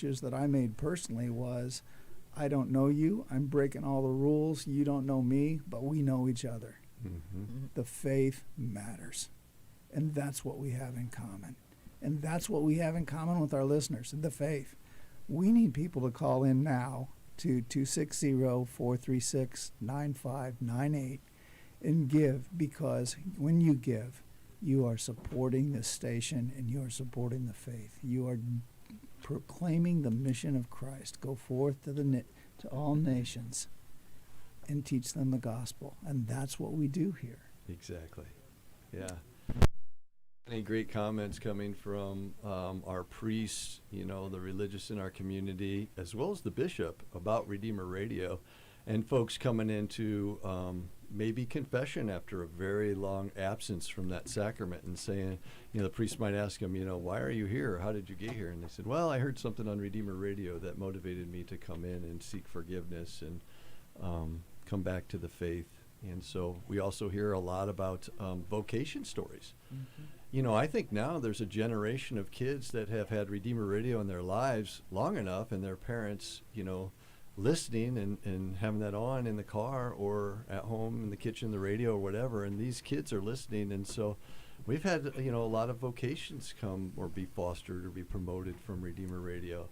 that I made personally was, I don't know you, I'm breaking all the rules, you don't know me, but we know each other. The faith matters. And that's what we have in common. And that's what we have in common with our listeners, the faith. We need people to call in now to 260-436-9598 and give, because when you give, you are supporting this station and you are supporting the faith. You are proclaiming the mission of Christ. Go forth to all nations and teach them the gospel. And that's what we do here. Exactly. Yeah. Any great comments coming from our priests, the religious in our community, as well as the bishop about Redeemer Radio, and folks coming into maybe confession after a very long absence from that sacrament and saying, the priest might ask them, why are you here? How did you get here? And they said, well, I heard something on Redeemer Radio that motivated me to come in and seek forgiveness and come back to the faith. And so we also hear a lot about vocation stories. I think now there's a generation of kids that have had Redeemer Radio in their lives long enough, and their parents, listening and having that on in the car or at home in the kitchen, the radio or whatever, and these kids are listening. And so we've had, a lot of vocations come or be fostered or be promoted from Redeemer Radio.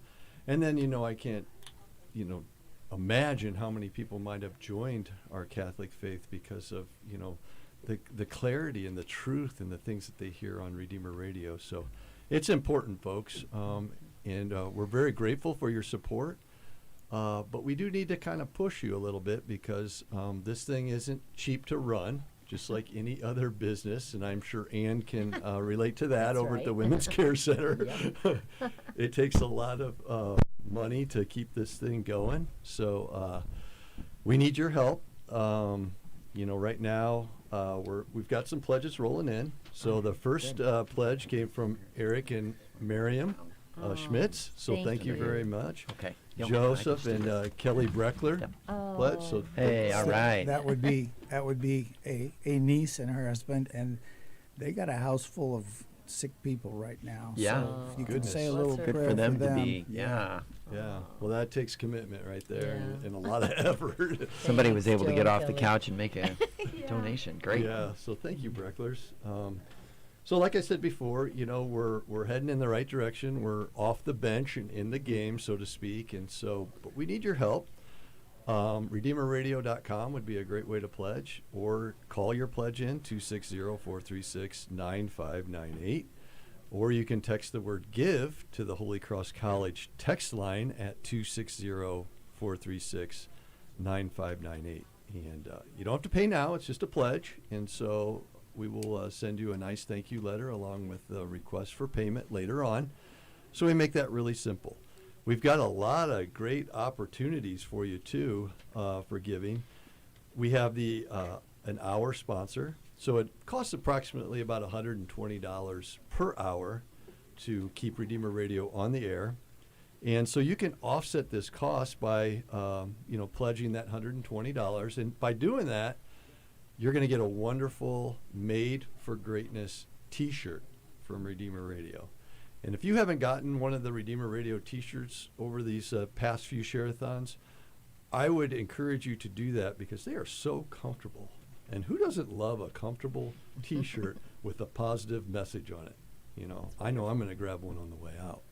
And then, I can't, imagine how many people might have joined our Catholic faith because of, the clarity and the truth and the things that they hear on Redeemer Radio. So it's important, folks, and we're very grateful for your support. But we do need to kind of push you a little bit because this thing isn't cheap to run, just like any other business. And I'm sure Ann can relate to that. That's over right. at the Women's Care Center. It takes a lot of money to keep this thing going. So we need your help. Right now we've got some pledges rolling in. So the first pledge came from Eric and Miriam Schmitz. So thank you very much. Okay. Joseph and Kelly Breckler pledge. So Hey, all right. That would be a niece and her husband, and they got a house full of sick people right now. Yeah. So if you could Goodness. say a little Good prayer for them to them. be. Yeah. yeah, well, that takes commitment right there Yeah. and a lot of effort. Somebody was able to get Joe off the Kelly. couch and make a donation. Great. Yeah, so thank you, Brecklers. So like I said before, we're heading in the right direction. We're off the bench and in the game, so to speak. And so, but we need your help. RedeemerRadio.com would be a great way to pledge, or call your pledge in 260-436-9598. Or you can text the word GIVE to the Holy Cross College text line at 260-436-9598. And you don't have to pay now, it's just a pledge. And so we will send you a nice thank you letter along with the request for payment later on. So we make that really simple. We've got a lot of great opportunities for you too for giving. We have the an hour sponsor. So it costs approximately about $120 per hour to keep Redeemer Radio on the air. And so you can offset this cost by pledging that $120. And by doing that, you're going to get a wonderful Made for Greatness t-shirt from Redeemer Radio. And if you haven't gotten one of the Redeemer Radio t-shirts over these past few Sharathons, I would encourage you to do that because they are so comfortable. And who doesn't love a comfortable t-shirt with a positive message on it? I know I'm going to grab one on the way out.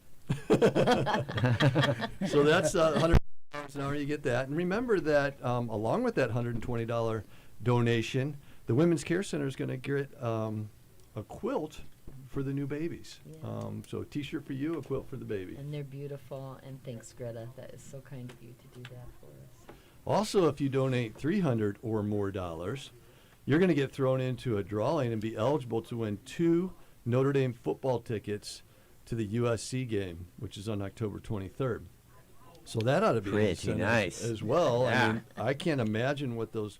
So that's $100 an hour, you get that. And remember that along with that $120 donation, the Women's Care Center is going to get a quilt for the new babies. Yeah. So a t-shirt for you, a quilt for the baby. And they're beautiful, and thanks, Greta. That is so kind of you to do that for us. Also, if you donate $300 or more, you're going to get thrown into a drawing and be eligible to win 2 Notre Dame football tickets to the USC game, which is on October 23rd. So that ought to be Pretty incentive nice. as well. Yeah. I mean, I can't imagine what those.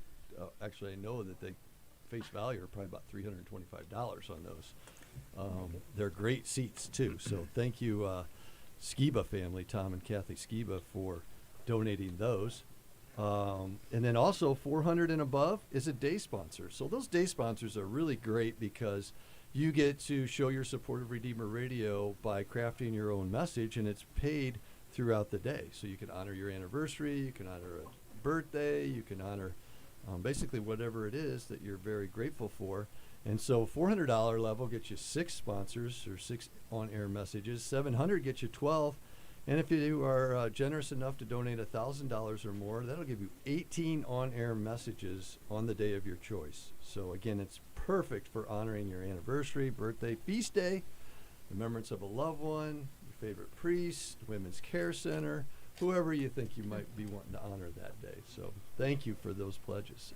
Actually, I know that they face value are probably about $325 on those. They're great seats too. So thank you, Skiba family, Tom and Kathy Skiba, for donating those. And then also 400 and above is a day sponsor. So those day sponsors are really great because you get to show your support of Redeemer Radio by crafting your own message, and it's paid throughout the day. So you can honor your anniversary, you can honor a birthday, you can honor basically whatever it is that you're very grateful for. And so $400 level gets you 6 sponsors or 6 on-air messages. $700 gets you 12. And if you are generous enough to donate $1,000 or more, that'll give you 18 on-air messages on the day of your choice. So again, it's perfect for honoring your anniversary, birthday, feast day, remembrance of a loved one, your favorite priest, Women's Care Center, whoever you think you might be wanting to honor that day. So thank you for those pledges.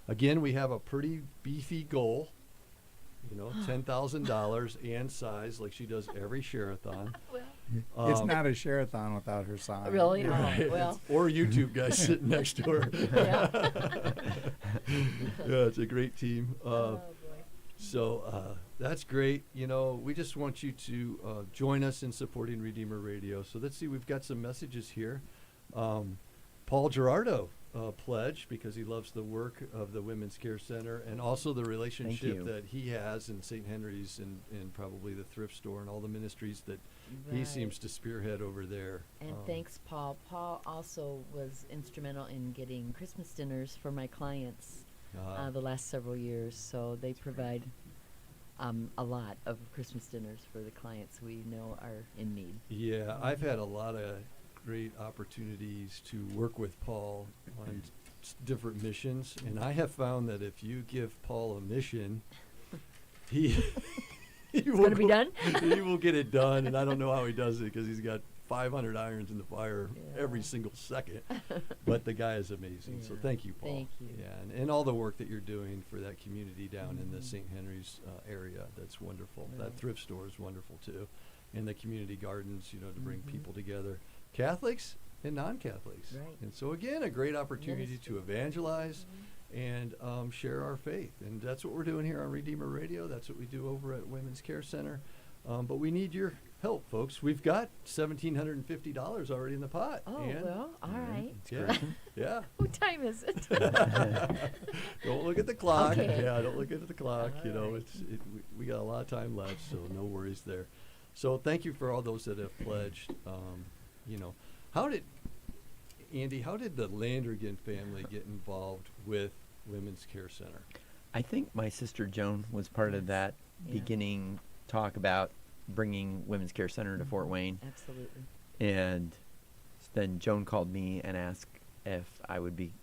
Again, we have a pretty beefy goal, $10,000 and size like she does every Sharathon. It's not a Sharathon without her sign. Really? Oh, Right. well. Or YouTube guys sitting next to her. Yeah. Yeah, it's a great team. Oh, boy. So that's great. We just want you to join us in supporting Redeemer Radio. So let's see, we've got some messages here. Paul Gerardo pledged because he loves the work of the Women's Care Center and also the relationship you. that he has in St. Henry's and probably the thrift store and all the ministries that he Right. seems to spearhead over there. And thanks, Paul. Paul also was instrumental in getting Christmas dinners for my clients the last several years. So they provide a lot of Christmas dinners for the clients we know are in need. Yeah, I've had a lot of great opportunities to work with Paul on different missions, and I have found that if you give Paul a mission, he It's going to be done? He will get it done, and I don't know how he does it because he's got 500 irons in the fire every single second. But the guy is amazing. So Yeah. thank you, Paul. Thank you. Yeah, and all the work that you're doing for that community down in the St. Henry's area, that's wonderful. That Right. thrift store is wonderful too, and the community gardens, to bring Mhm. people together, Catholics and non-Catholics. Right. And so again, a great opportunity to Ministry. evangelize and share our faith. And that's what we're doing here on Redeemer Radio. That's what we do over at Women's Care Center. But we need your help, folks. We've got $1,750 already in the pot. Oh, and well, all right. yeah, yeah. What time is it? Don't look at the clock. Okay. Yeah, don't look at the clock. All right. We got a lot of time left, so no worries there. So thank you for all those that have pledged. How did the Landrigan family get involved with Women's Care Center? I think my sister Joan was part of that Yeah. beginning talk about bringing Women's Care Center to Fort Wayne. Absolutely. And then Joan called me and asked if I would be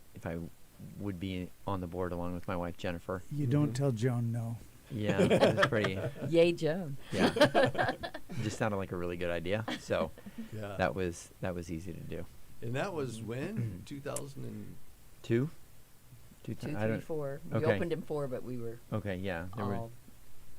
on the board along with my wife Jennifer. You don't tell Joan no. Yeah, it was pretty. Yay, Joan. Yeah, it just sounded like a really good idea. So Yeah. that was easy to do. And that was when? 2000 and... 2, 2, I 3, don't- 4. We Okay. opened in 4, but we were Okay, yeah. There were, all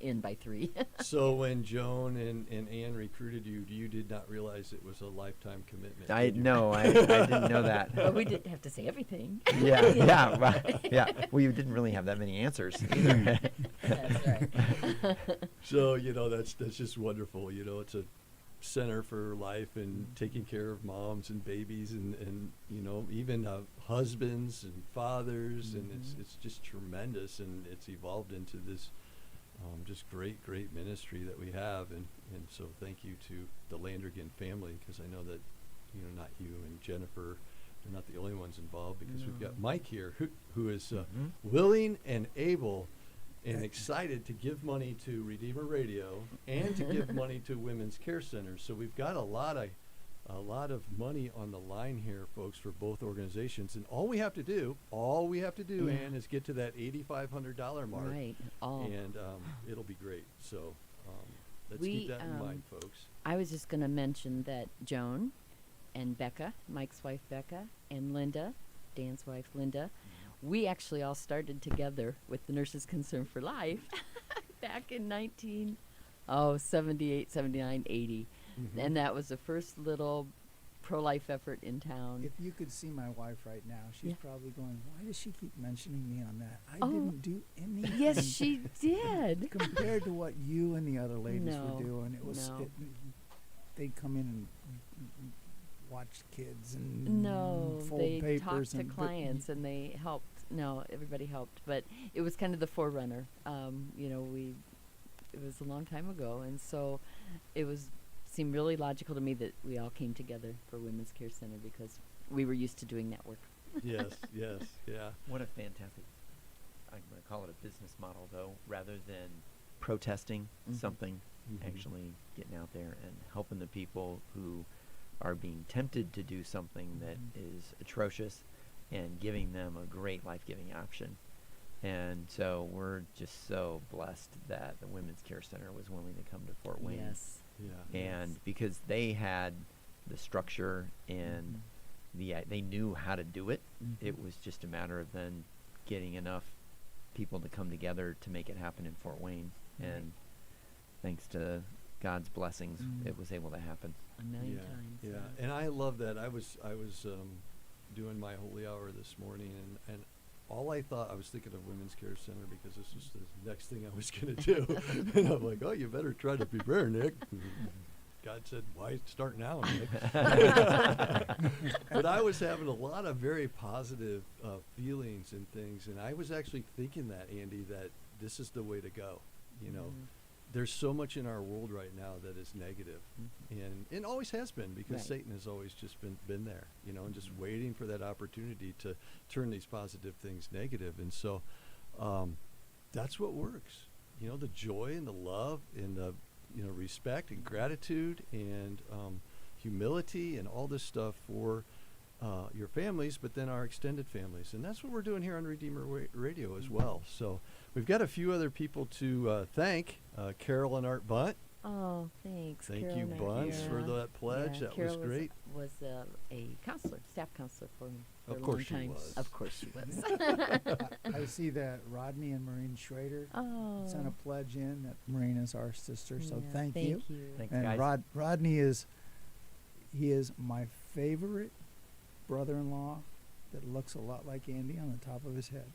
in by 3. So when Joan and Ann recruited you, you did not realize it was a lifetime commitment. I did you? no, I didn't know that. But we didn't have to say everything. Yeah, yeah, right, yeah. Well, you didn't really have that many answers either. That's right. So that's just wonderful. It's a center for life and taking care of moms and babies and even husbands and fathers, and it's just tremendous, and it's evolved into this just great ministry that we have, and so thank you to the Landrigan family, because I know that not you and Jennifer are not the only ones involved, because we've got Mike here who is willing and able and excited to give money to Redeemer Radio and to give money to Women's Care Centers. So we've got a lot of money on the line here, folks, for both organizations. And all we have to do, Yeah. Ann, is get to that $8,500 mark. Right. All. And it'll be great. So let's We, keep that in mind, folks. I was just going to mention that Joan and Becca, Mike's wife Becca, and Linda, Dan's wife Linda, we actually all started together with the Nurses Concern for Life back in 78, 79, 80. Mhm. And that was the first little pro-life effort in town. If you could see my wife right now, she's Yeah. probably going, "Why does she keep mentioning me on that? I Oh, didn't do anything." Yes, she did. Compared to what you and the other ladies No, were doing, it was. no. They'd come in and watch kids and No, fold they papers talked to and but clients and they helped. No, everybody helped, but it was kind of the forerunner. It was a long time ago, and so it was seemed really logical to me that we all came together for Women's Care Center because we were used to doing that work. Yes, yes, yeah. What a fantastic, I'm going to call it a business model, though, rather than protesting something, actually getting out there and helping the people who are being tempted to do something that is atrocious and giving them a great life-giving option. And so we're just so blessed that the Women's Care Center was willing to come to Fort Wayne. Yes. Yeah. And because they had the structure and they knew how to do it, it was just a matter of then getting enough people to come together to make it happen in Fort Wayne. And thanks to God's blessings, it was able to happen. A million times. Yeah. And I love that. I was doing my holy hour this morning, and all I thought, I was thinking of Women's Care Center because this was the next thing I was going to do. And I'm like, oh, you better try to prepare, Nick. God said, why start now, Nick? But I was having a lot of very positive feelings and things, and I was actually thinking that, Andy, that this is the way to go. You know, there's so much in our world right now that is negative, and it always has been, because Satan has always just been there, you know, and just waiting for that opportunity to turn these positive things negative. And so that's what works, you know, the joy and the love and the, you know, respect and gratitude and humility and all this stuff for your families, but then our extended families. And that's what we're doing here on Redeemer Radio as well. So we've got a few other people to thank. Carol and Art Bunt. Oh, thanks. Thank Carol you, and Bunts, for Art. that pledge. Yeah, That Carol was great. Was a counselor, staff counselor for me for Of a course long she time. was. Of course she was. I see that Rodney and Maureen Schrader sent a pledge in. That Maureen is our sister, so Yeah, thank you. Thanks, And guys. Rodney is my favorite brother-in-law that looks a lot like Andy on the top of his head.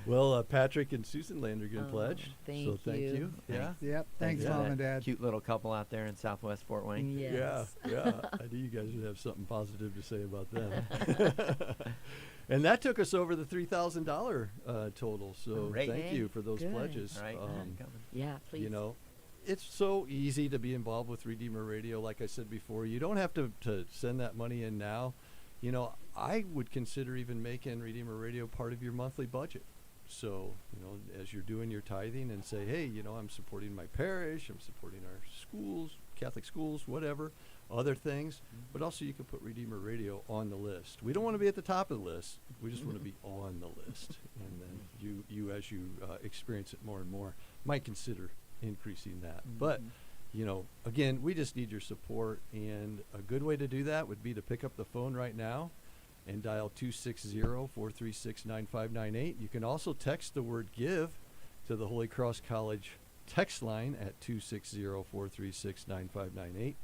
Well, Patrick and Susan Landrigan pledged. So thank you. you. Yeah. Yep. Thanks, to Mom that and Dad. Cute little couple out there in Southwest Fort Wayne. Yes. Yeah. I knew you guys would have something positive to say about them. And that took us over the $3,000 total. So Great. thank you for those Good. pledges. All right. Yeah, please. You know, it's so easy to be involved with Redeemer Radio. Like I said before, you don't have to send that money in now. You know, I would consider even making Redeemer Radio part of your monthly budget. So, you know, as you're doing your tithing, and say, hey, you know, I'm supporting my parish, I'm supporting our schools, Catholic schools, whatever, other things. But also you can put Redeemer Radio on the list. We don't want to be at the top of the list. We just want to be on the list. And then you as you experience it more and more, might consider increasing that. But, you know, again, we just need your support. And a good way to do that would be to pick up the phone right now and dial 260-436-9598. You can also text the word GIVE to the Holy Cross College text line at 260-436-9598.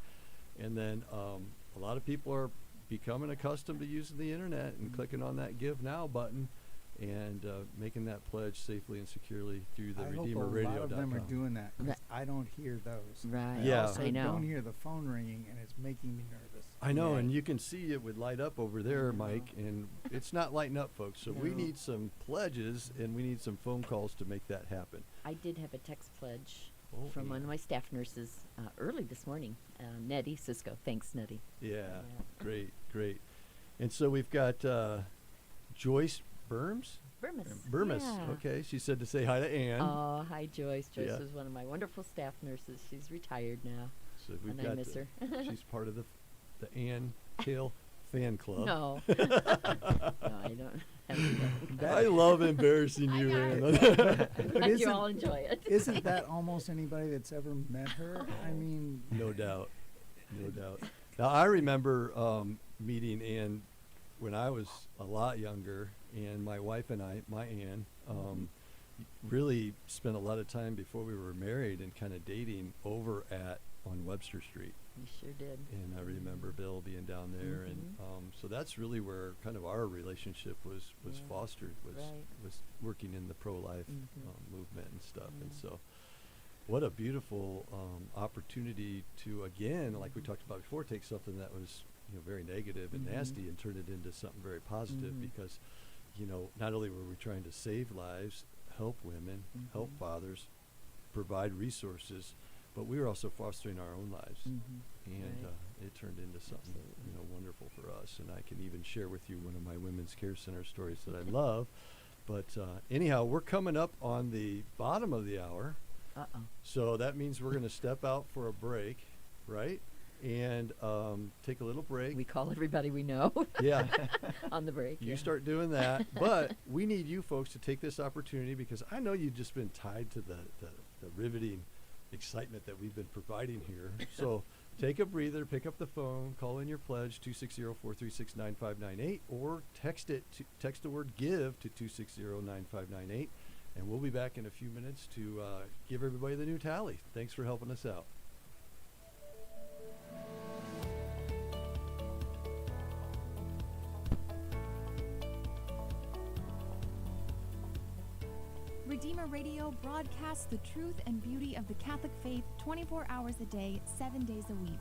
And then a lot of people are becoming accustomed to using the internet and clicking on that Give Now button and making that pledge safely and securely through the I hope RedeemerRadio.com. a lot of them are doing that, 'cause Right. I don't hear those. Right. I Yeah. also I know. don't hear the phone ringing, and it's making me nervous. I know, Right. and you can see it would light up over there, Mike, and it's not lighting up, folks. So we No. need some pledges, and we need some phone calls to make that happen. I did have a text pledge Oh, from one yeah. of my staff nurses early this morning, Nettie Cisco. Thanks, Nettie. Yeah, great. And so we've got Joyce Burms? Burmis. Yeah. Okay, she said to say hi to Ann. Oh, hi, Joyce. Joyce Yeah. was one of my wonderful staff nurses. She's retired now, So we've and got I miss her. she's part of the Ann Koehl fan club. No. No, I don't have to. I love embarrassing you, Ann. But You all enjoy it. Isn't that almost anybody that's ever met her? I mean, No doubt. Now, I remember meeting Ann when I was a lot younger, and my wife and I, my Ann, really spent a lot of time before we were married and kind of dating over on Webster Street. You sure did. And I remember Bill being down there, and so that's really where kind of our relationship was Yeah. fostered, was Right. working in the pro-life movement and stuff. And Yeah. so what a beautiful opportunity to, again, like we talked about before, take something that was, you know, very negative and nasty and turn it into something very positive, because, you know, not only were we trying to save lives, help women, help fathers, provide resources, but we were also fostering our own lives. Mm-hmm. And Right. it turned into something, Absolutely. wonderful for us. And I can even share with you one of my women's care center stories that I love. But anyhow, we're coming up on the bottom of the hour. Uh-oh. So that means we're going to step out for a break, right? And take a little break. We call everybody we know Yeah. on the break. You yeah. start doing that. But we need you folks to take this opportunity, because I know you've just been tied to the riveting excitement that we've been providing here. So take a breather, pick up the phone, call in your pledge, 260-436-9598, or text the word GIVE to 260-9598. And we'll be back in a few minutes to give everybody the new tally. Thanks for helping us out. Redeemer Radio broadcasts the truth and beauty of the Catholic faith 24 hours a day, 7 days a week.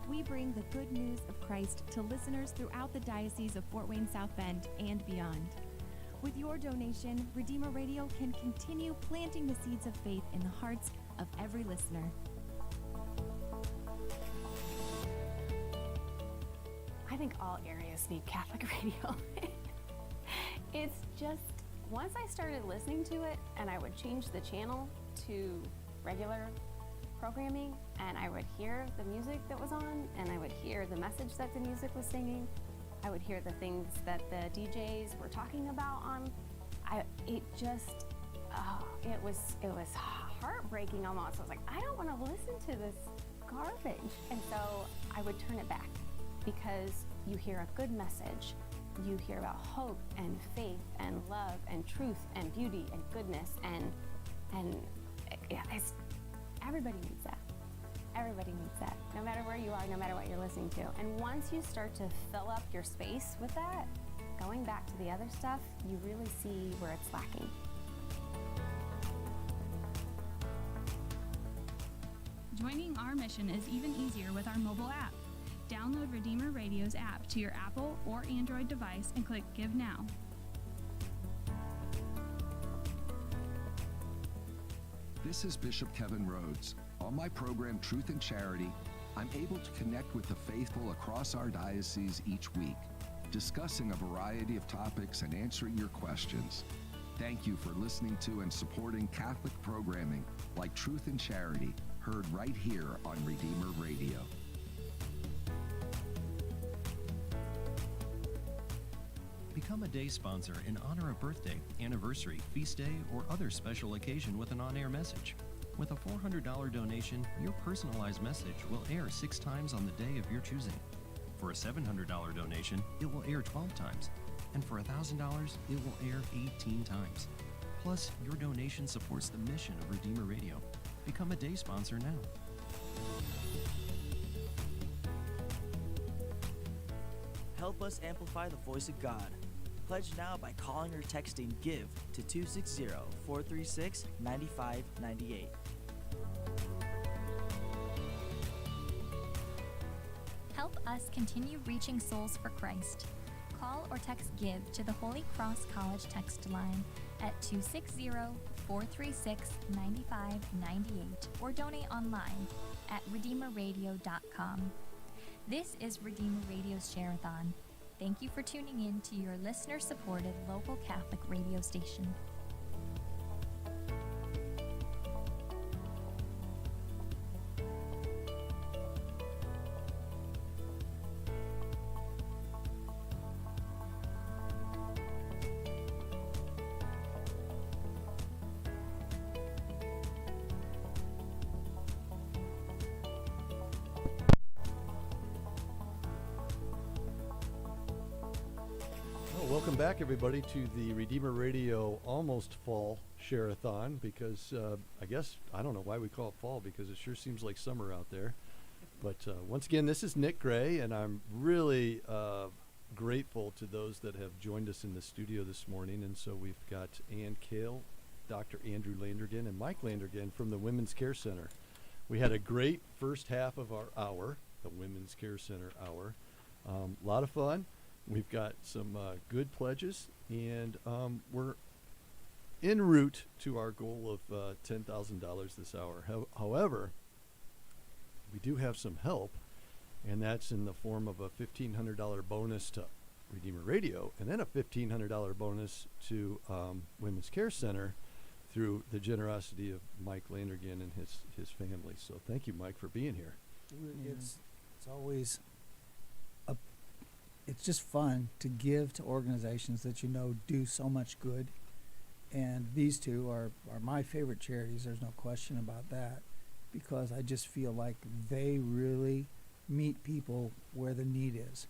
We bring the good news of Christ to listeners throughout the Diocese of Fort Wayne South Bend and beyond. With your donation, Redeemer Radio can continue planting the seeds of faith in the hearts of every listener. I think all areas need Catholic radio. It's just, once I started listening to it and I would change the channel to regular programming and I would hear the music that was on and I would hear the message that the music was singing, I would hear the things that the DJs were talking about on, it was heartbreaking almost. I was like, I don't want to listen to this garbage. And so I would turn it back, because you hear a good message. You hear about hope and faith and love and truth and beauty and goodness and everybody needs that. Everybody needs that, no matter where you are, no matter what you're listening to. And once you start to fill up your space with that, going back to the other stuff, you really see where it's lacking. Joining our mission is even easier with our mobile app. Download Redeemer Radio's app to your Apple or Android device and click Give Now. This is Bishop Kevin Rhodes. On my program, Truth and Charity, I'm able to connect with the faithful across our diocese each week, discussing a variety of topics and answering your questions. Thank you for listening to and supporting Catholic programming like Truth and Charity, heard right here on Redeemer Radio. Become a day sponsor and honor a birthday, anniversary, feast day, or other special occasion with an on-air message. With a $400 donation, your personalized message will air 6 times on the day of your choosing. For a $700 donation, it will air 12 times. And for $1,000, it will air 18 times. Plus, your donation supports the mission of Redeemer Radio. Become a day sponsor now. Help us amplify the voice of God. Pledge now by calling or texting GIVE to 260-436-9598. Help us continue reaching souls for Christ. Call or text GIVE to the Holy Cross College text line at 260-436-9598 or donate online at redeemerradio.com. This is Redeemer Radio's Sharathon. Thank you for tuning in to your listener-supported local Catholic radio station. Welcome back, everybody, to the Redeemer Radio almost fall Sharathon, because I don't know why we call it fall, because it sure seems like summer out there. But once again, this is Nick Gray, and I'm really grateful to those that have joined us in the studio this morning. And so we've got Ann Koehl, Dr. Andrew Landrigan, and Mike Landrigan from the Women's Care Center. We had a great first half of our hour, the Women's Care Center hour. A lot of fun. We've got some good pledges, and we're en route to our goal of $10,000 this hour. However, we do have some help, and that's in the form of a $1,500 bonus to Redeemer Radio, and then a $1,500 bonus to Women's Care Center through the generosity of Mike Landrigan and his family. So thank you, Mike, for being here. It's always it's just fun to give to organizations that you know do so much good, and these two are my favorite charities. There's no question about that, because I just feel like they really meet people where the need is.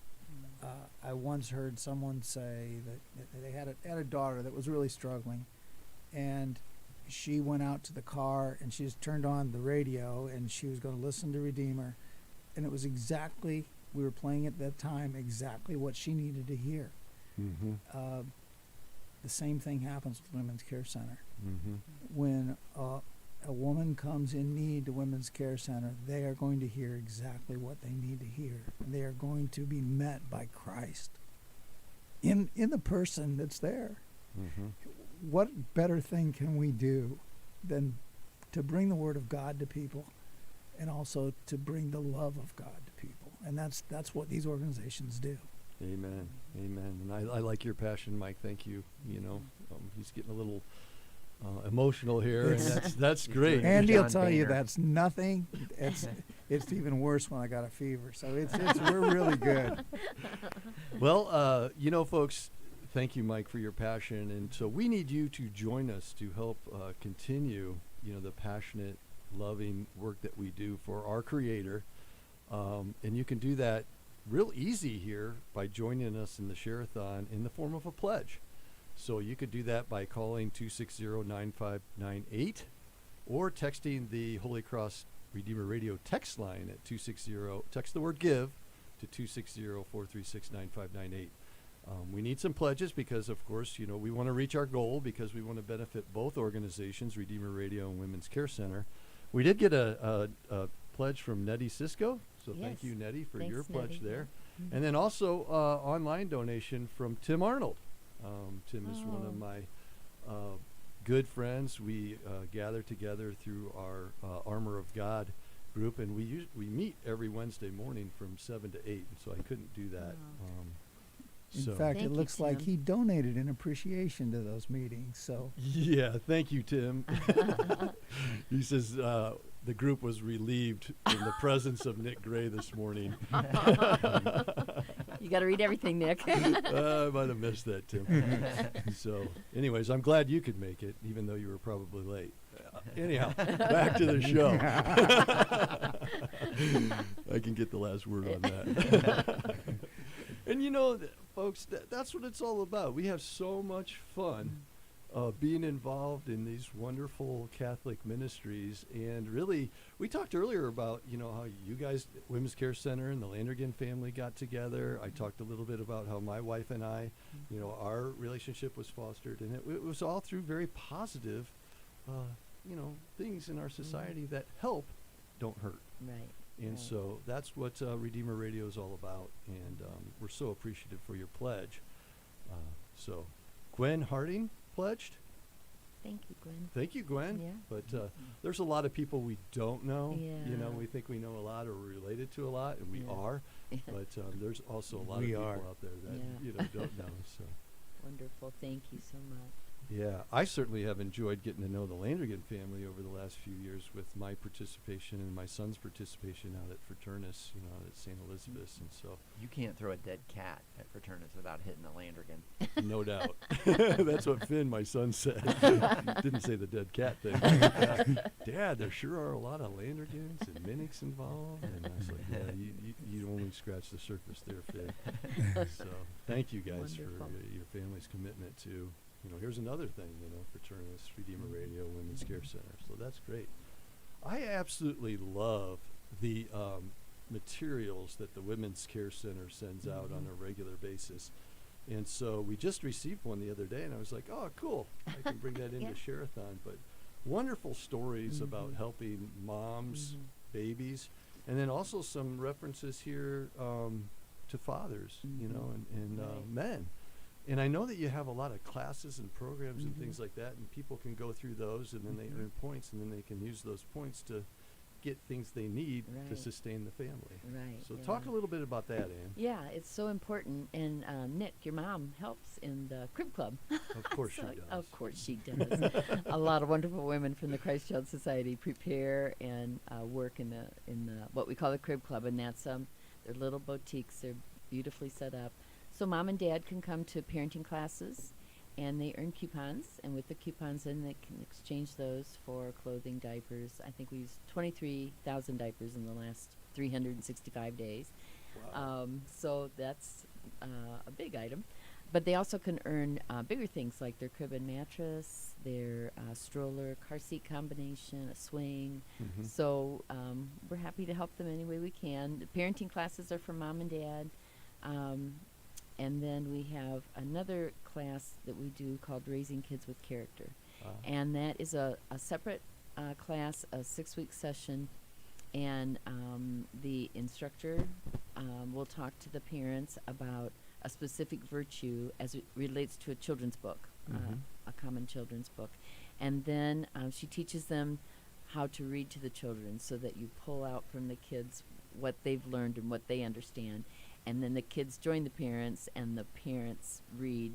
I once heard someone say that they had a daughter that was really struggling, and she went out to the car and she just turned on the radio and she was going to listen to Redeemer, and it was exactly, we were playing at that time, exactly what she needed to hear. Mm-hmm. The same thing happens with Women's Care Center. Mm-hmm. When a woman comes in need to Women's Care Center, they are going to hear exactly what they need to hear. And they are going to be met by Christ in the person that's there. Mm-hmm. What better thing can we do than to bring the Word of God to people, and also to bring the love of God to people? And that's what these organizations do. Amen. Amen. And I like your passion, Mike. Thank you. You know, he's getting a little emotional here, and that's great. Andy will tell you that's nothing. It's even worse when I got a fever. So we're really good. Well, you know, folks, thank you, Mike, for your passion. And so we need you to join us to help continue, you know, the passionate, loving work that we do for our Creator. And you can do that real easy here by joining us in the Sharathon in the form of a pledge. So you could do that by calling 260-9598 or texting the Holy Cross Redeemer Radio text line at 260, text the word give to 260-436-9598. We need some pledges because, of course, you know, we want to reach our goal because we want to benefit both organizations, Redeemer Radio and Women's Care Center. We did get a pledge from Nettie Cisco, so thank you, Nettie, for your pledge there. Mm-hmm. And then also online donation from Tim Arnold. Tim is one of my good friends. We gather together through our Armor of God group, and we meet every Wednesday morning from 7 to 8, and so I couldn't do that. In fact, it looks like he donated in appreciation to those meetings. So yeah, thank you, Tim. He says the group was relieved in the presence of Nick Gray this morning. You got to read everything, Nick. I might have missed that, Tim. So, anyways, I'm glad you could make it, even though you were probably late. Anyhow, back to the show. I can get the last word on that. And you know, folks, that's what it's all about. We have so much fun being involved in these wonderful Catholic ministries. And really, we talked earlier about, you know, how you guys, Women's Care Center and the Landrigan family got together. I talked a little bit about how my wife and I, you know, our relationship was fostered. And it was all through very positive, you know, things in our society that help, don't hurt. Right. And so that's what Redeemer Radio is all about, and we're so appreciative for your pledge. So Gwen Harding pledged. Thank you, Gwen. Thank you, Gwen. Yeah. But there's a lot of people we don't know. Yeah. You know, we think we know a lot or we're related to a lot, and we are. But there's also a lot of people out there that you know don't know. So wonderful. Thank you so much. Yeah, I certainly have enjoyed getting to know the Landrigan family over the last few years with my participation and my son's participation out at Fraternus, you know, out at St. Elizabeth's, and so. You can't throw a dead cat at Fraternus without hitting a Landrigan. No doubt. That's what Finn, my son, said. Didn't say the dead cat thing. Dad, there sure are a lot of Landrigans and Minnicks involved. And I was like, yeah, you only scratched the surface there, Finn. So thank you guys for your family's commitment to. You know, here's another thing, you know, Fraternus, Redeemer Radio, Women's Care Center. So that's great. I absolutely love the materials that the Women's Care Center sends out on a regular basis. And so we just received one the other day, and I was like, oh, cool. I can bring that into Sharathon. But wonderful stories about helping moms, babies, and then also some references here to fathers, you know, and men. And I know that you have a lot of classes and programs and Mm-hmm. things like that, and people can go through those, and then they earn points, and then they can use those points to get things they need to Right. sustain the family. Right. So yeah. talk a little bit about that, Ann. Yeah, it's so important. And Nick, your mom, helps in the crib club. Of course she So- does. Of course she does. A lot of wonderful women from the Christ Child Society prepare and work in the what we call the crib club, and that's they're little boutiques. They're beautifully set up, so mom and dad can come to parenting classes, and they earn coupons. And with the coupons, then they can exchange those for clothing, diapers. I think we used 23,000 diapers in the last 365 days. Wow. So that's a big item. But they also can earn bigger things like their crib and mattress, their stroller, car seat combination, a swing. Mhm. So we're happy to help them any way we can. The parenting classes are for mom and dad. And then we have another class that we do called Raising Kids with Character. And that is a separate class, a 6-week session. And the instructor will talk to the parents about a specific virtue as it relates to a children's book, a common children's book. And then she teaches them how to read to the children, so that you pull out from the kids what they've learned and what they understand. And then the kids join the parents, and the parents read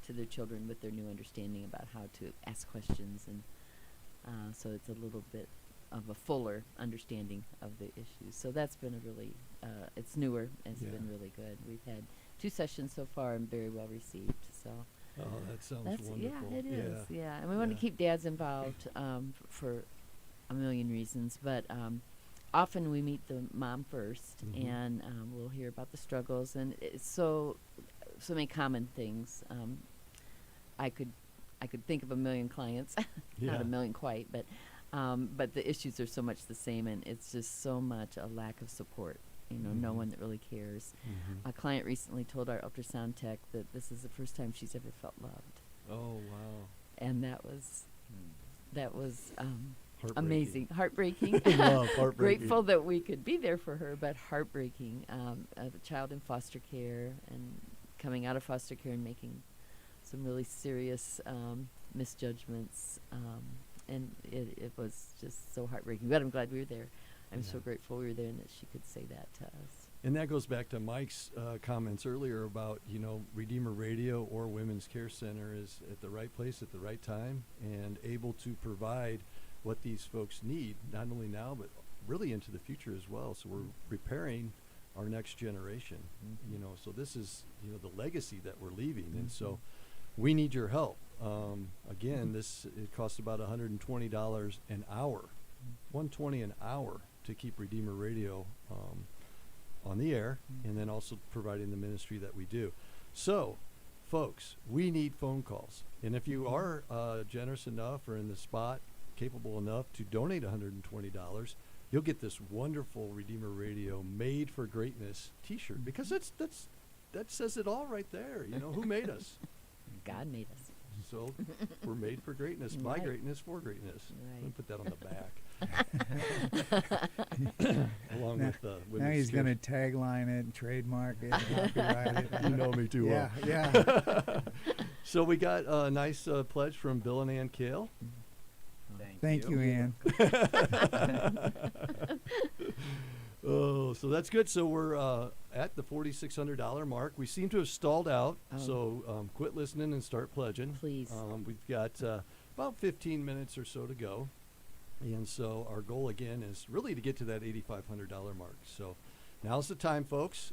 to their children with their new understanding about how to ask questions. And so it's a little bit of a fuller understanding of the issues. So that's been a really, it's newer, and it's Yeah. been really good. We've had 2 sessions so far and very well received. So Oh, that sounds that's, wonderful. yeah, it is. Yeah. Yeah, and we want to Yeah. keep dads involved for a million reasons. But often we meet the mom first, Mhm. and we'll hear about the struggles, and it's so many common things. I could think of a million clients, not Yeah. a million quite, but the issues are so much the same, and it's just so much a lack of support. No Mhm. one that really cares. Mhm. A client recently told our ultrasound tech that this is the first time she's ever felt loved, Oh, wow. and that was Heartbreaking. amazing, heartbreaking. Love, heartbreaking. Grateful that we could be there for her, but heartbreaking. The child in foster care and coming out of foster care and making some really serious misjudgments, and it was just so heartbreaking. But I'm glad we were there. I'm so Yeah. grateful we were there and that she could say that to us. And that goes back to Mike's comments earlier about, Redeemer Radio or Women's Care Center is at the right place at the right time and able to provide what these folks need, not only now, but really into the future as well. So we're preparing our next generation, so this is, the legacy that we're leaving. And so we need your help. Again, it costs about $120 an hour, $120 an hour to keep Redeemer Radio on the air, and then also providing the ministry that we do. So, folks, we need phone calls. And if you are generous enough or in the spot, capable enough to donate $120, you'll get this wonderful Redeemer Radio Made for Greatness t-shirt, because that says it all right there. Who made us? God made us. So we're made for greatness, by Right. greatness, for greatness. Right. Let me put that on the back. Along Now- with Now Women's he's Care. going to tagline it and trademark it and copyright it. You know me too well. Yeah. So we got a nice pledge from Bill and Ann Koehl. Thank you, Ann. Oh, so that's good. So we're at the $4,600 mark. We seem to have stalled out. Oh. So quit listening and start pledging. Please. We've got about 15 minutes or so to go. And so our goal again is really to get to that $8,500 mark. So now's the time, folks.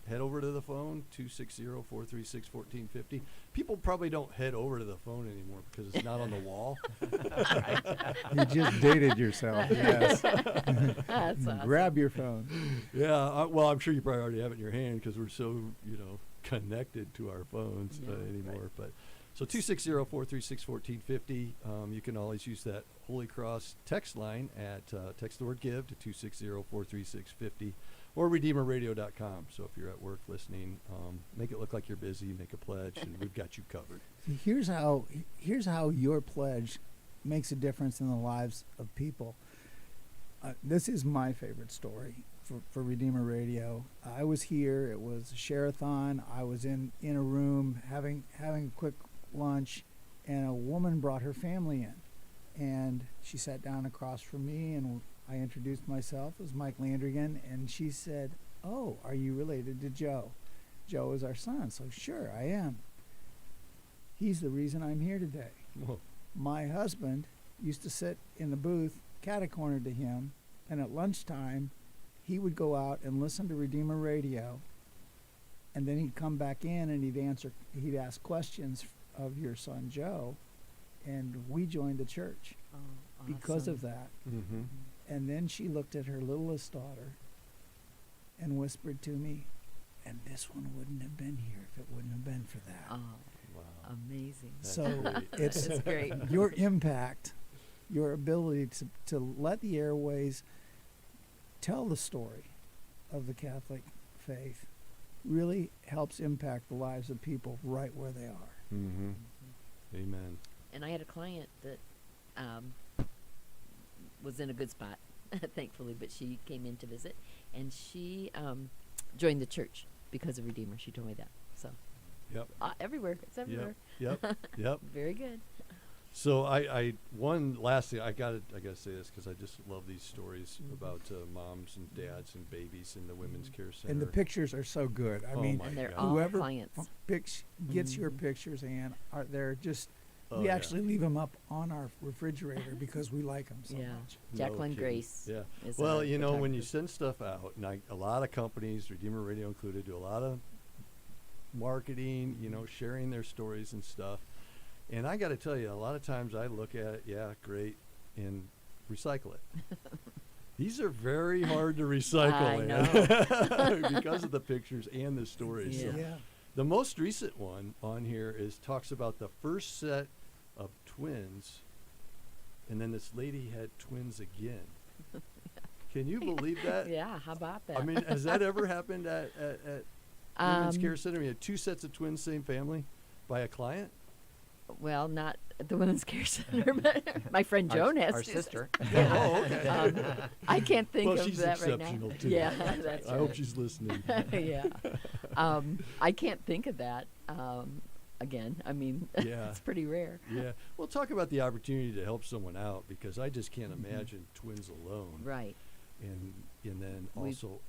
Head over to the phone, 260-436-1450. People probably don't head over to the phone anymore because it's not on the wall. You just dated yourself. Yes. That's awesome. Grab your phone. Yeah, well, I'm sure you probably already have it in your hand because we're so, connected to our phones Yeah. anymore. But so 260-436-1450. You can always use that Holy Cross text line at text the word give to 260-436-50 or redeemerradio.com. So if you're at work listening, make it look like you're busy, make a pledge, and we've got you covered. Here's how your pledge makes a difference in the lives of people. this is my favorite story for Redeemer Radio. I was here. It was Sharathon. I was in a room having a quick lunch, and a woman brought her family in, and she sat down across from me, and I introduced myself as Mike Landrigan, and she said, "Oh, are you related to Joe? Joe is our son." So sure, I am. He's the reason I'm here today. Whoa. My husband used to sit in the booth, cat-a-corner to him, and at lunchtime, he would go out and listen to Redeemer Radio, and then he'd come back in and he'd ask questions of your son Joe, and we joined the church because of that. Mm-hmm. And then she looked at her littlest daughter and whispered to me, "And this one wouldn't have been here if it wouldn't have been for that." Oh, Wow. amazing. So great. it's That's great. your impact, your ability to let the airways tell the story of the Catholic faith really helps impact the lives of people right where they are. Mm-hmm. Amen. And I had a client that was in a good spot, thankfully, but she came in to visit, and she joined the church because of Redeemer. She told me that. So Yep. everywhere. It's everywhere. Yep. Yep. Very good. So I one last thing I gotta say this because I just love these stories about moms and dads and babies in the women's care center. And the pictures are so good. I Oh mean, my And they're God. all whoever clients. gets your pictures, and they're just. Oh, We yeah. actually leave them up on our refrigerator because we like them so Yeah. much. No Jacqueline kidding. Grace. Yeah. is Well, our you know, when you photographer. send stuff out, and a lot of companies, Redeemer Radio included, do a lot of marketing, you know, sharing their stories and stuff. And I got to tell you, a lot of times I look at it, yeah, great, and recycle it. These are very hard to recycle, I man, because of the pictures and the stories. Yeah. So Yeah. the most recent one on here talks about the first set of twins, and then this lady had twins again. Can you believe that? Yeah, how about that? I mean, has that ever happened at Women's Care Um, Center? You had two sets of twins, same family, by a client? Well, not at the Women's Care Center, but my friend Joan has our two sister. Yeah. Oh, okay. I can't think Well, of she's that right now. exceptional, too. Yeah, that's I right. hope she's listening. Yeah. I can't think of that. Again, I mean, Yeah. it's pretty rare. Yeah. Well, talk about the opportunity to help someone out, because I just can't Mhm. imagine twins alone. Right. And then We've- also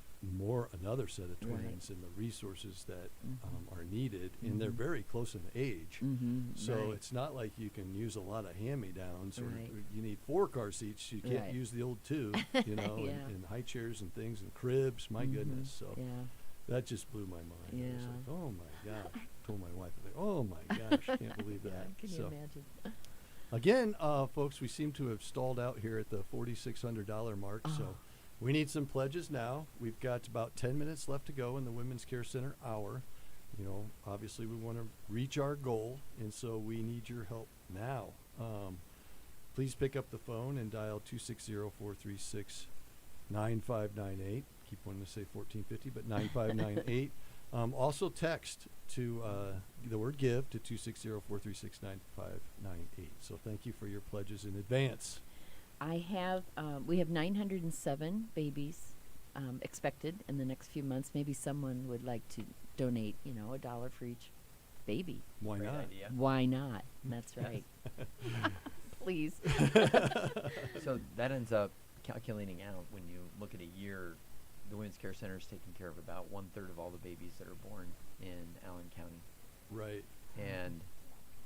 another set of Right. twins and the resources that Mhm. are needed, and they're Mhm. very close in age. Mm-hmm. So it's not like you can use a lot of hand-me-downs, or Right. you need 4 car seats. You can't Right. use the old 2, you know, Yeah. and high chairs and things and cribs. My goodness. So Yeah. that just blew my mind. I was Yeah. like, oh my gosh. I told my wife, like, oh my gosh, can't believe Yeah, that. can you So imagine? again, folks, we seem to have stalled out here at the $4,600 mark. Oh. So we need some pledges now. We've got about 10 minutes left to go in the Women's Care Center hour. You know, obviously we want to reach our goal, and so we need your help now. Please pick up the phone and dial 260-436-9598. Keep wanting to say 1450, but 9598. Also text to the word give to 260-436-9598. So thank you for your pledges in advance. We have 907 babies expected in the next few months. Maybe someone would like to donate, $1 for each baby. Why Great not? idea. Why not? That's right. Please. So that ends up calculating out, when you look at a year, the Women's Care Center is taking care of about 1/3 of all the babies that are born in Allen County. Right. And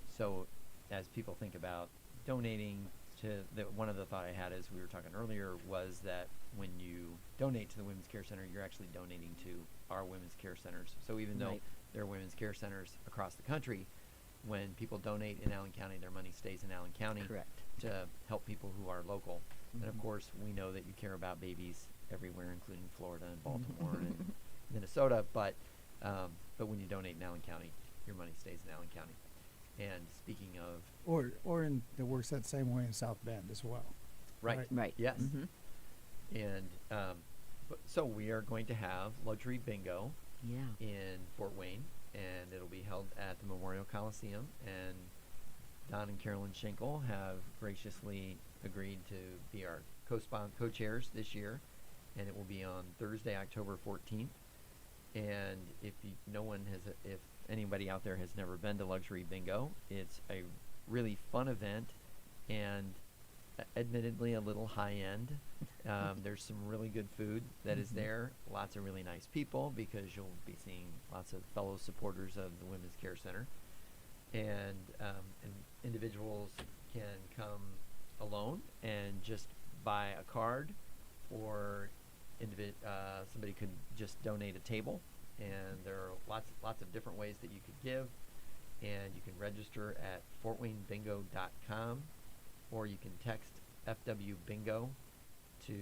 so as people think about donating to one of the thought I had, as we were talking earlier, was that when you donate to the Women's Care Center, you're actually donating to our women's care centers. So even though Right. there are women's care centers across the country, when people donate in Allen County, their money stays in Allen County Correct. to help people who are local. And of Mhm. course, we know that you care about babies everywhere, including Florida and Baltimore and Minnesota. But when you donate in Allen County, your money stays in Allen County. And speaking of Or it works that same way in South Bend as well. right, Right. yes, Mhm. and so we are going to have luxury bingo Yeah. in Fort Wayne, and it'll be held at the Memorial Coliseum. And Don and Carolyn Schenkel have graciously agreed to be our co-chairs this year, and it will be on Thursday, October 14th. And if anybody out there has never been to Luxury Bingo, it's a really fun event, and admittedly a little high end. There's some really good food that is there, lots of really nice people, because you'll be seeing lots of fellow supporters of the Women's Care Center. And individuals can come alone and just buy a card, or somebody could just donate a table. And there are lots of different ways that you could give, and you can register at fortwaynebingo.com, or you can text FW Bingo to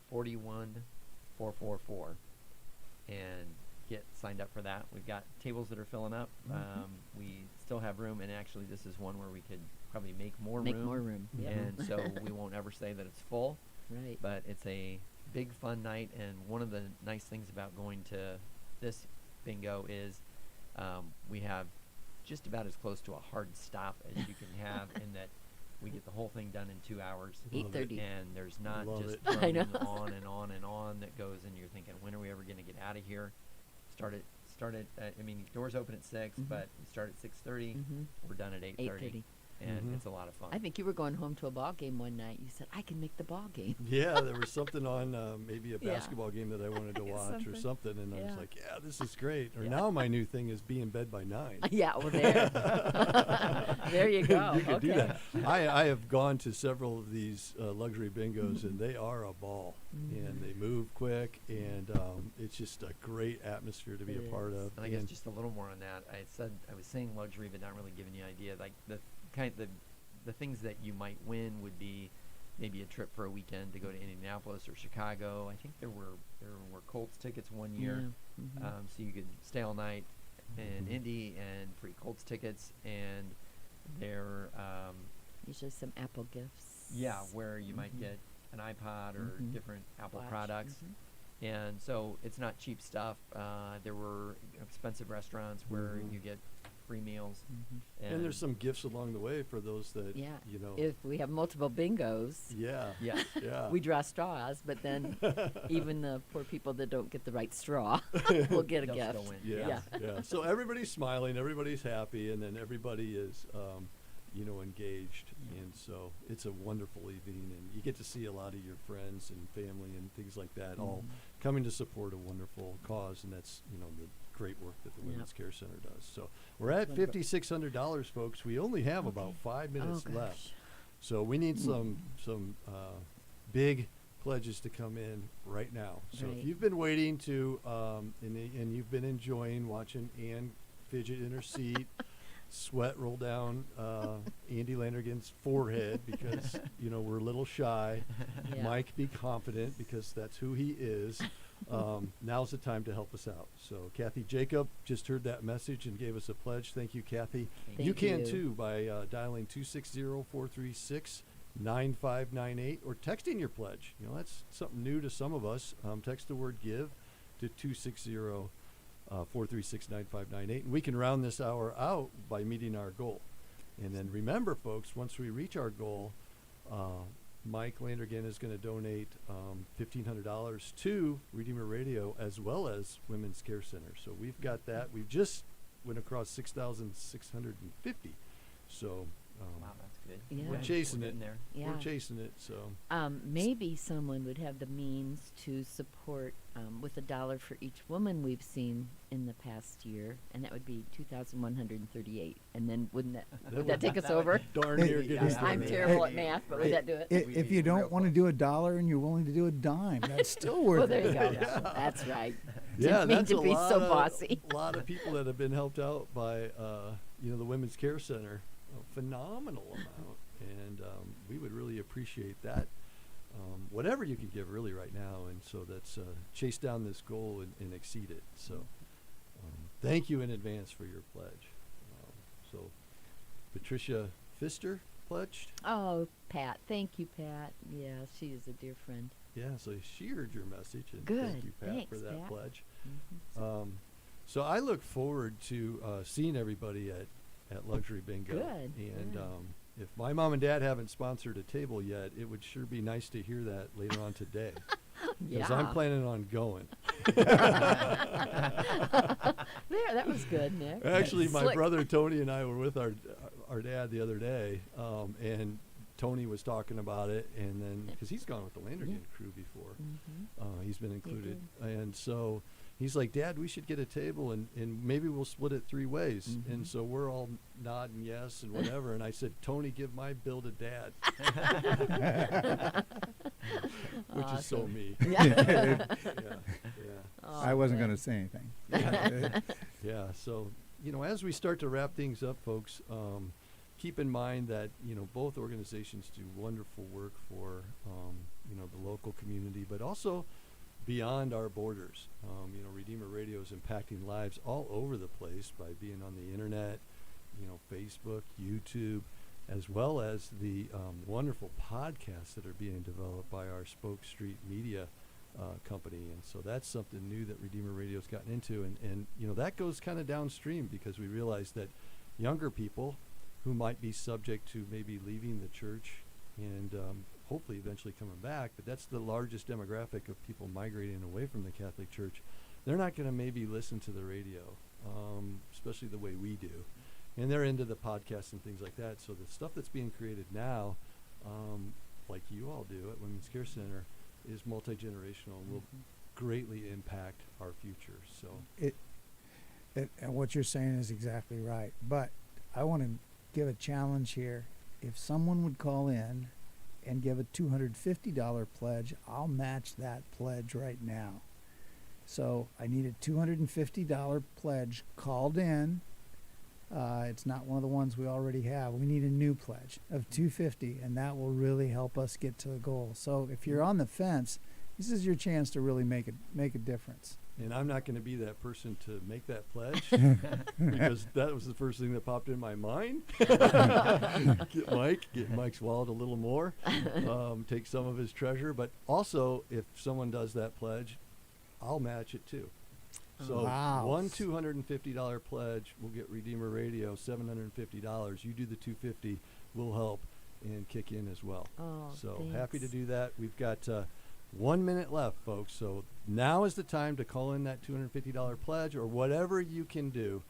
41444 and get signed up for that. We've got tables that are filling up. We still have room, and actually this is one where we could probably make more room. Yeah. And so we won't ever say that it's full. Right. But it's a big fun night, and one of the nice things about going to this bingo is we have just about as close to a hard stop as you can have, in that we get the whole thing done in 2 hours. 8:30. And there's not Love just it. I know. running on and on and on that goes, and you're thinking, when are we ever going to get out of here? Start at doors open at 6, but we start at 6:30. We're done at 8:30. And it's a lot of fun. I think you were going home to a ball game one night. You said, I can make the ball game. Yeah, there was something on, maybe a Yeah. basketball game that I wanted to watch or something, and I was Yeah. like, yeah, this is great. Or Yeah. now my new thing is be in bed by 9. Yeah, well, there. There you go. You can do Okay. that. I have gone to several of these luxury bingos, and they are a ball, and they move quick, and it's just a great atmosphere to be It a part is. of. And I guess just a little more on that. I was saying luxury, but not really giving you an idea. Like the things that you might win would be maybe a trip for a weekend to go to Indianapolis or Chicago. I think there were Colts tickets one year, so you could stay all night in Indy, and free Colts tickets. And there, Usually some Apple gifts. where you might get an iPod or different Apple Watch. products. And so it's not cheap stuff. There were expensive restaurants where you get free meals. And there's some gifts along the way for those that, Yeah. you know. If we have multiple bingos, Yeah. Yeah. Yeah. we draw straws, but then even the poor people that don't get the right straw will get a They'll gift. still win. Yeah, yeah. So everybody's smiling, everybody's happy, and then everybody is, engaged. And so it's a wonderful evening, and you get to see a lot of your friends and family and things like that all coming to support a wonderful cause, and that's, the great work that the Women's Care Center does. So we're at $5,600, folks. We only have about 5 minutes left. So we need some big pledges to come in right now. So Right. if you've been waiting to, and you've been enjoying watching Ann fidget in her seat, sweat roll down Andy Landrigan's forehead because, we're a little shy. Yeah. Mike, be confident because that's who he is. Now's the time to help us out. So Kathy Jacob just heard that message and gave us a pledge. Thank you, Kathy. Thank You can you. too by dialing 260-436-9598 or texting your pledge. That's something new to some of us. Text the word give to 260-436-9598, and we can round this hour out by meeting our goal. And then remember, folks, once we reach our goal, Mike Landrigan is going to donate $1,500 to Redeemer Radio as well as Women's Care Center. So we've got that. We've just went across 6,650. So Wow, that's good. Yeah. we're chasing it. Getting there. Yeah. We're chasing it. So Maybe someone would have the means to support with $1 for each woman we've seen in the past year, and that would be 2,138. And then would that take us over? darn near getting Yeah. us I'm there. terrible at math, but would that do it? If you don't want to do $1 and you're willing to do a dime, that's still worth Well, there you it. go. That's right. Yeah, Didn't mean that's to a be lot so of, bossy. a lot of people that have been helped out by the Women's Care Center. A phenomenal amount, and we would really appreciate that. Whatever you can give, really, right now, and so that's chase down this goal and exceed it. So, thank you in advance for your pledge. So, Patricia Pfister pledged. Oh, Pat. Thank you, Pat. Yeah, she is a dear friend. Yeah, so she heard your message, and Good. thank you, Pat, Thanks, for that Pat. pledge. So I look forward to seeing everybody at Luxury Bingo. Good, And good. if my mom and dad haven't sponsored a table yet, it would sure be nice to hear that later on today. Because I'm planning on going. There, that was good, Nick. Actually, my Slick. brother Tony and I were with our dad the other day, and Tony was talking about it, and then because he's gone with the Landrigan crew before, he's been included, and so he's like, "Dad, we should get a table, and maybe we'll split it 3 ways." And so we're all nodding yes and whatever. And I said, "Tony, give my bill to Dad," which is so me. Yeah. Oh, I wasn't man. going to say anything. Yeah. So, as we start to wrap things up, folks, keep in mind that, both organizations do wonderful work for, the local community, but also beyond our borders. Redeemer Radio is impacting lives all over the place by being on the internet, Facebook, YouTube, as well as the wonderful podcasts that are being developed by our Spoke Street Media company. And so that's something new that Redeemer Radio's gotten into. And that goes kind of downstream because we realize that younger people who might be subject to maybe leaving the church and hopefully eventually coming back, but that's the largest demographic of people migrating away from the Catholic Church. They're not going to maybe listen to the radio, especially the way we do. And they're into the podcasts and things like that. So the stuff that's being created now, like you all do at Women's Care Center, is multi-generational and will greatly impact our future. So And what you're saying is exactly right. But I want to give a challenge here. If someone would call in and give a $250 pledge, I'll match that pledge right now. So I need a $250 pledge called in. It's not one of the ones we already have. We need a new pledge of $250, and that will really help us get to the goal. So if you're on the fence, this is your chance to really make a difference. And I'm not going to be that person to make that pledge because that was the first thing that popped in my mind. Get Mike's wallet a little more, take some of his treasure. But also, if someone does that pledge, I'll match it too. So one $250 pledge will get Redeemer Radio $750. You do the $250, we'll help and kick in as well. Oh, so thanks. happy to do that. We've got 1 minute left, folks. So now is the time to call in that $250 pledge or whatever you can do.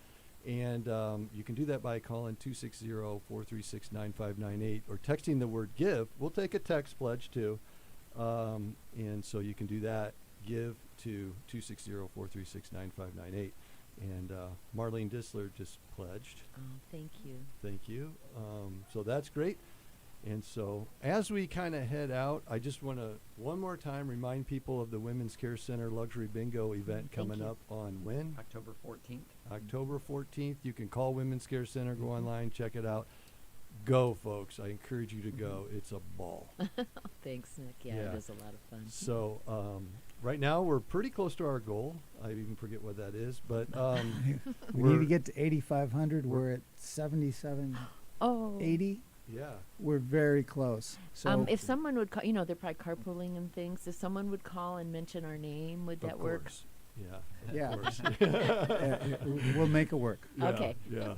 And you can do that by calling 260-436-9598 or texting the word GIVE. We'll take a text pledge too. And so you can do that. Give to 260-436-9598. And Marlene Disler just pledged. Oh, thank you. Thank you. So that's great. And so as we kind of head out, I just want to one more time remind people of the Women's Care Center Luxury Bingo event coming up on when? October 14th. October 14th. You can call Women's Care Center, go online, check it out. Go, folks. I encourage you to go. It's a ball. Thanks, Nick. Yeah, it is a lot of fun. So right now we're pretty close to our goal. I even forget what that is, but we need to get to 8,500. We're at 7780. Yeah. We're very close. So if someone would call, they're probably carpooling and things. If someone would call and mention our name, would that work? Yeah. Yeah. Of course. We'll make it work. Yeah, Okay. Yeah.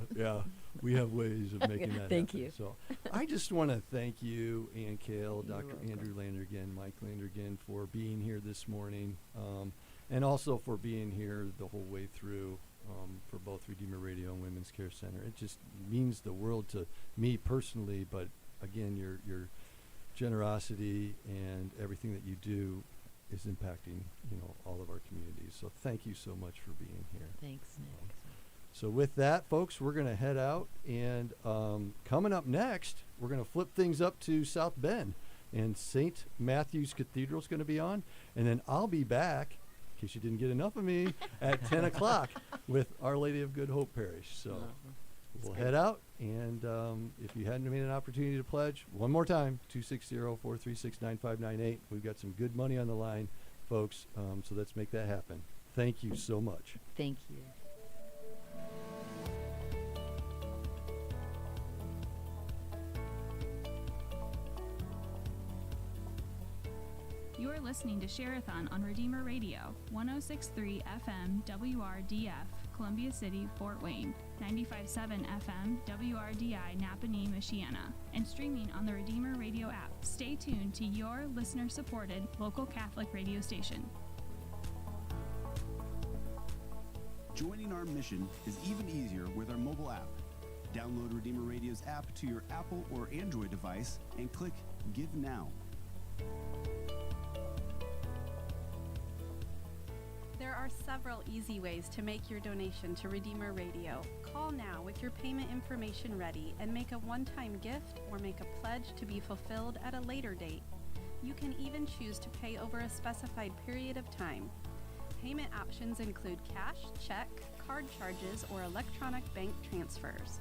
We have ways of making that Thank happen. you. So I just want to thank you, Ann Koehl, You're Dr. welcome. Andrew Landrigan, Mike Landrigan, for being here this morning, and also for being here the whole way through for both Redeemer Radio and Women's Care Center. It just means the world to me personally, but again, your generosity and everything that you do is impacting, all of our communities. So thank you so much for being here. Thanks, Nick. So with that, folks, we're going to head out, and coming up next, we're going to flip things up to South Bend, and St. Matthew's Cathedral is going to be on, and then I'll be back, in case you didn't get enough of me, at 10 o'clock with Our Lady of Good Hope Parish. So we'll head out, and if you hadn't made an opportunity to pledge, one more time, 260-436-9598. We've got some good money on the line, folks, so let's make that happen. Thank you so much. Thank you. You're listening to Sharathon on Redeemer Radio, 106.3 FM WRDF, Columbia City, Fort Wayne, 95.7 FM, WRDI, Napanee, Michiana, and streaming on the Redeemer Radio app. Stay tuned to your listener-supported local Catholic radio station. Joining our mission is even easier with our mobile app. Download Redeemer Radio's app to your Apple or Android device and click Give Now. There are several easy ways to make your donation to Redeemer Radio. Call now with your payment information ready and make a one-time gift or make a pledge to be fulfilled at a later date. You can even choose to pay over a specified period of time. Payment options include cash, check, card charges, or electronic bank transfers.